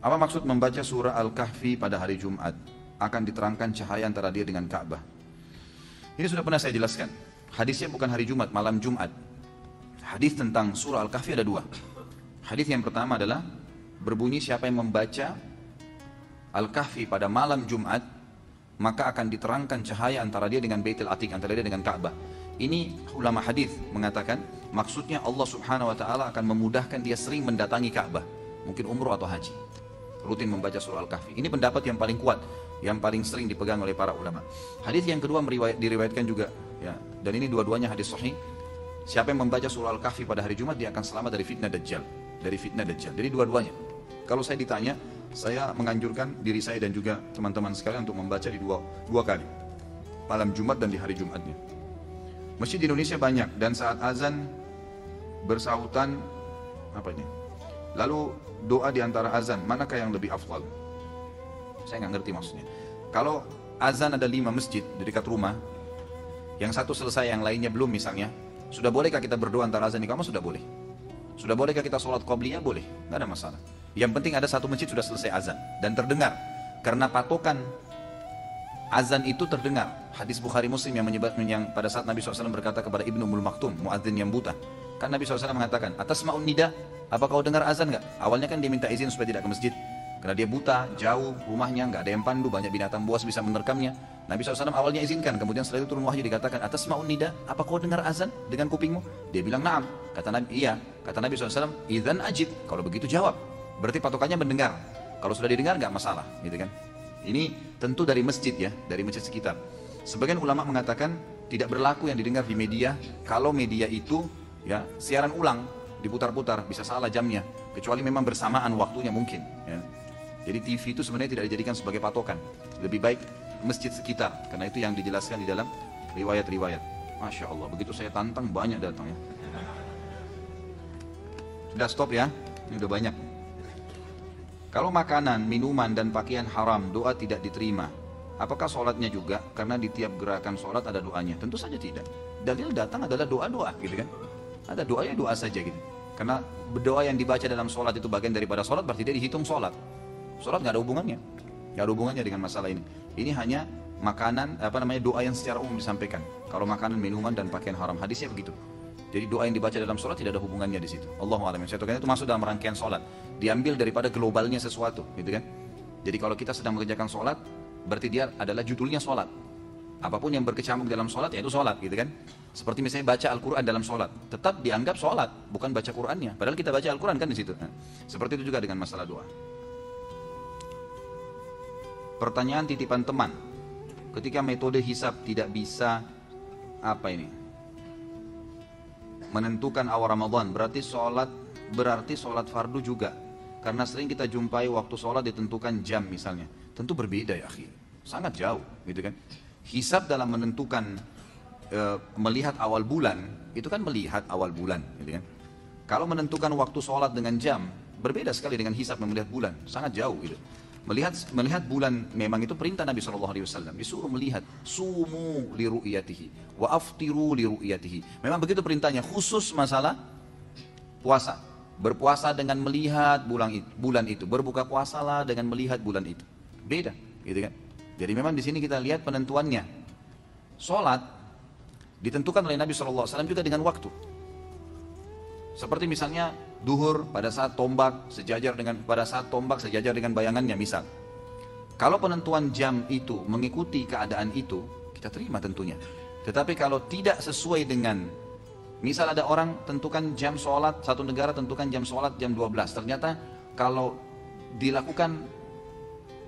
Apa maksud membaca surah Al-Kahfi pada hari Jumat? Akan diterangkan cahaya antara dia dengan Ka'bah. Ini sudah pernah saya jelaskan. Hadisnya bukan hari Jumat, malam Jumat. Hadis tentang surah Al-Kahfi ada dua. Hadis yang pertama adalah berbunyi siapa yang membaca Al-Kahfi pada malam Jumat, maka akan diterangkan cahaya antara dia dengan Baitul Atiq, antara dia dengan Ka'bah. Ini ulama hadis mengatakan maksudnya Allah Subhanahu wa taala akan memudahkan dia sering mendatangi Ka'bah, mungkin umroh atau haji, rutin membaca surah Al-Kahfi. Ini pendapat yang paling kuat, yang paling sering dipegang oleh para ulama. Hadis yang kedua diriwayatkan juga ya, dan ini dua-duanya hadis sahih. Siapa yang membaca surah Al-Kahfi pada hari Jumat, dia akan selamat dari fitnah Dajjal, dari fitnah Dajjal. Jadi dua-duanya. Kalau saya ditanya, saya menganjurkan diri saya dan juga teman-teman sekalian untuk membaca di dua kali, malam Jumat dan di hari Jumatnya. Masjid di Indonesia banyak, dan saat azan bersautan apa ini? Lalu doa di antara azan, manakah yang lebih afdal? Saya nggak ngerti maksudnya. Kalau azan ada 5 masjid di dekat rumah, yang satu selesai, yang lainnya belum misalnya, sudah bolehkah kita berdoa antara azan iqamah? Sudah boleh. Sudah bolehkah kita sholat qobliyah? Boleh, nggak ada masalah. Yang penting ada satu masjid sudah selesai azan dan terdengar. Karena patokan azan itu terdengar. Hadis Bukhari Muslim yang pada saat Nabi SAW berkata kepada Ibnu Ummul Maktum, muadzin yang buta. Kan Nabi SAW mengatakan, atas ma'un nida, apa kau dengar azan nggak? Awalnya kan dia minta izin supaya tidak ke masjid. Karena dia buta, jauh rumahnya, nggak ada yang pandu, banyak binatang buas bisa menerkamnya. Nabi SAW awalnya izinkan, kemudian setelah itu turun wahyu dikatakan, atas ma'un nida, apa kau dengar azan dengan kupingmu? Dia bilang, na'am. Kata Nabi, iya. Kata Nabi SAW, idzan ajib, kalau begitu jawab. Berarti patokannya mendengar. Kalau sudah didengar nggak masalah, gitu kan? Ini tentu dari masjid ya, dari masjid sekitar. Sebagian ulama mengatakan tidak berlaku yang didengar di media, kalau media itu ya siaran ulang, diputar-putar, bisa salah jamnya, kecuali memang bersamaan waktunya mungkin. Ya. Jadi TV itu sebenarnya tidak dijadikan sebagai patokan. Lebih baik masjid sekitar, karena itu yang dijelaskan di dalam riwayat-riwayat. Masya Allah, begitu saya tantang banyak datang ya. Sudah stop ya, ini udah banyak. Kalau makanan, minuman, dan pakaian haram, doa tidak diterima. Apakah sholatnya juga? Karena di tiap gerakan sholat ada doanya. Tentu saja tidak. Dalil datang adalah doa-doa gitu kan. Ada doa ya doa saja gitu. Karena doa yang dibaca dalam sholat itu bagian daripada sholat, berarti dia dihitung sholat. Sholat nggak ada hubungannya. Nggak ada hubungannya dengan masalah ini. Ini hanya makanan, doa yang secara umum disampaikan. Kalau makanan, minuman, dan pakaian haram, hadisnya begitu. Jadi doa yang dibaca dalam sholat tidak ada hubungannya di situ. Allahu a'lam. Itu masuk dalam rangkaian sholat. Diambil daripada globalnya sesuatu, gitu kan? Jadi kalau kita sedang mengerjakan sholat, berarti dia adalah judulnya sholat. Apapun yang berkecamuk dalam sholat, ya itu sholat, gitu kan? Seperti misalnya baca Al-Quran dalam sholat, tetap dianggap sholat, bukan baca Qurannya. Padahal kita baca Al-Quran kan di situ. Nah, seperti itu juga dengan masalah doa. Pertanyaan titipan teman. Ketika metode hisab tidak bisa menentukan awal Ramadan, berarti sholat fardu juga. Karena sering kita jumpai waktu sholat ditentukan jam misalnya. Tentu berbeda ya akhi, sangat jauh gitu kan. Hisab dalam menentukan melihat awal bulan, itu kan melihat awal bulan gitu kan. Kalau menentukan waktu sholat dengan jam, berbeda sekali dengan hisab melihat bulan, sangat jauh gitu. Melihat bulan memang itu perintah Nabi SAW, disuruh melihat, sumu li ru'yatihi wa aftiru li ru'yatihi. Memang begitu perintahnya, khusus masalah puasa. Berpuasa dengan melihat bulan itu, berbuka puasalah dengan melihat bulan itu. Beda, gitu kan? Jadi memang di sini kita lihat penentuannya. Sholat ditentukan oleh Nabi SAW juga dengan waktu. Seperti misalnya duhur pada saat tombak sejajar dengan bayangannya misal. Kalau penentuan jam itu mengikuti keadaan itu, kita terima tentunya. Tetapi kalau tidak sesuai dengan, misal ada orang tentukan jam sholat, satu negara tentukan jam sholat jam 12. Ternyata kalau dilakukan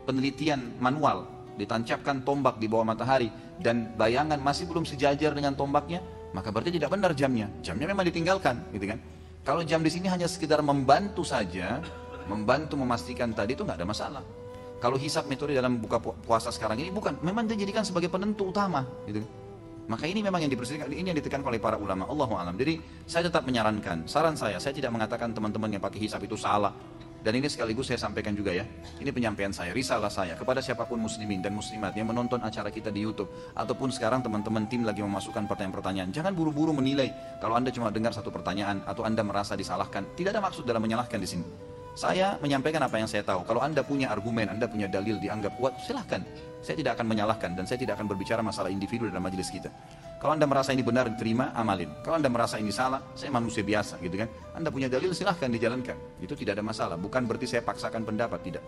penelitian manual, ditancapkan tombak di bawah matahari dan bayangan masih belum sejajar dengan tombaknya, maka berarti tidak benar jamnya. Jamnya memang ditinggalkan, gitu kan? Kalau jam di sini hanya sekedar membantu saja, membantu memastikan tadi itu nggak ada masalah. Kalau hisab metode dalam buka puasa sekarang ini bukan, memang dijadikan sebagai penentu utama, gitu. Maka ini memang yang diperselisihkan, ini yang ditekankan oleh para ulama. Allahu a'lam. Jadi saya tetap menyarankan, saran saya tidak mengatakan teman-teman yang pakai hisab itu salah. Dan ini sekaligus saya sampaikan juga ya, ini penyampaian saya, risalah saya kepada siapapun muslimin dan muslimat yang menonton acara kita di YouTube, ataupun sekarang teman-teman tim lagi memasukkan pertanyaan-pertanyaan. Jangan buru-buru menilai kalau Anda cuma dengar satu pertanyaan atau Anda merasa disalahkan. Tidak ada maksud dalam menyalahkan di sini. Saya menyampaikan apa yang saya tahu. Kalau Anda punya argumen, Anda punya dalil dianggap kuat, silahkan. Saya tidak akan menyalahkan dan saya tidak akan berbicara masalah individu dalam majelis kita. Kalau Anda merasa ini benar, diterima, amalin. Kalau Anda merasa ini salah, saya manusia biasa gitu kan. Anda punya dalil, silahkan dijalankan. Itu tidak ada masalah. Bukan berarti saya paksakan pendapat, tidak.